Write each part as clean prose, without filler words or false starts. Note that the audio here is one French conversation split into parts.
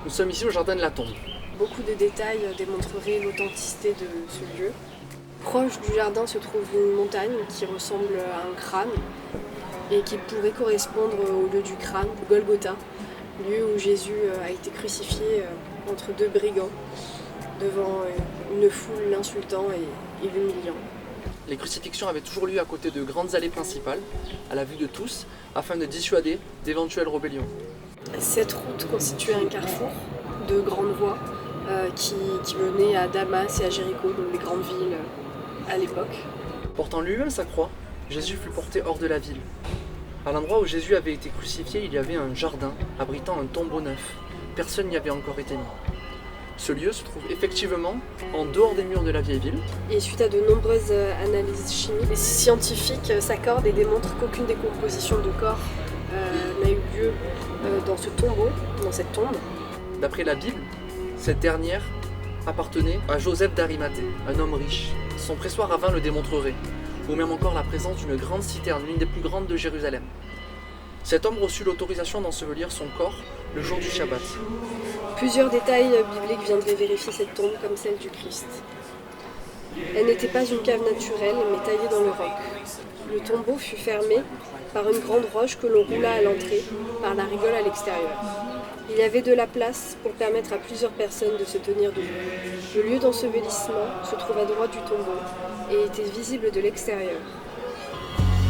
Nous sommes ici au jardin de la tombe. Beaucoup de détails démontreraient l'authenticité de ce lieu. Proche du jardin se trouve une montagne qui ressemble à un crâne et qui pourrait correspondre au lieu du crâne, Golgotha, lieu où Jésus a été crucifié entre deux brigands devant une foule l'insultant et l'humiliant. Les crucifixions avaient toujours lieu à côté de grandes allées principales, à la vue de tous, afin de dissuader d'éventuelles rébellions. Cette route constituait un carrefour de grandes voies qui menaient à Damas et à Jéricho, donc les grandes villes à l'époque. Portant lui-même sa croix, Jésus fut porté hors de la ville. À l'endroit où Jésus avait été crucifié, il y avait un jardin abritant un tombeau neuf. Personne n'y avait encore été mis. Ce lieu se trouve effectivement en dehors des murs de la vieille ville. Et suite à de nombreuses analyses chimiques, les scientifiques s'accordent et démontrent qu'aucune décomposition de corps n'a eu lieu dans ce tombeau, dans cette tombe. D'après la Bible, cette dernière appartenait à Joseph d'Arimathée, un homme riche. Son pressoir ravin le démontrerait, ou même encore la présence d'une grande citerne, l'une des plus grandes de Jérusalem. Cet homme reçut l'autorisation d'ensevelir son corps le jour du Shabbat. Plusieurs détails bibliques viendraient vérifier cette tombe comme celle du Christ. Elle n'était pas une cave naturelle, mais taillée dans le roc. Le tombeau fut fermé par une grande roche que l'on roula à l'entrée, par la rigole à l'extérieur. Il y avait de la place pour permettre à plusieurs personnes de se tenir debout. Le lieu d'ensevelissement se trouve à droite du tombeau et était visible de l'extérieur.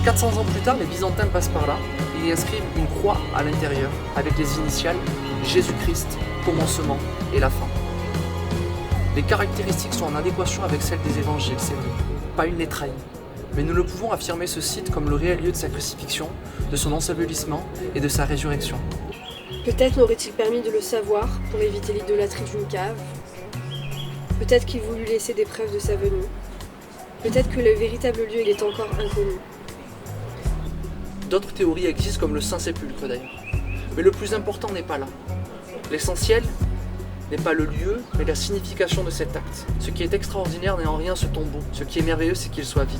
400 ans plus tard, les Byzantins passent par là et y inscrivent une croix à l'intérieur avec les initiales Jésus-Christ, commencement et la fin. Les caractéristiques sont en adéquation avec celles des évangiles, c'est vrai. Pas une n'est trahie. Mais nous ne pouvons affirmer ce site comme le réel lieu de sa crucifixion, de son ensevelissement et de sa résurrection. Peut-être n'aurait-il permis de le savoir pour éviter l'idolâtrie d'une cave. Peut-être qu'il voulut laisser des preuves de sa venue. Peut-être que le véritable lieu est encore inconnu. D'autres théories existent comme le Saint-Sépulcre d'ailleurs. Mais le plus important n'est pas là. L'essentiel n'est pas le lieu, mais la signification de cet acte. Ce qui est extraordinaire n'est en rien ce tombeau. Ce qui est merveilleux, c'est qu'il soit vide.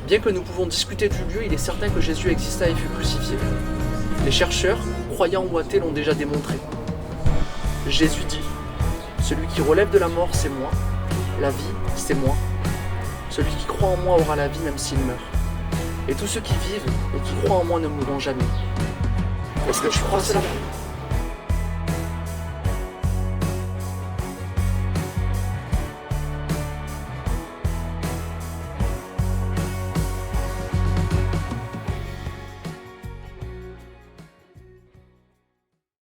Bien que nous pouvons discuter du lieu, il est certain que Jésus exista et fut crucifié. Les chercheurs, croyants ou athées, l'ont déjà démontré. Jésus dit « Celui qui relève de la mort, c'est moi. La vie, c'est moi. Celui qui croit en moi aura la vie même s'il meurt. Et tous ceux qui vivent et qui croient en moi ne mourront jamais. » Est-ce que tu crois cela ?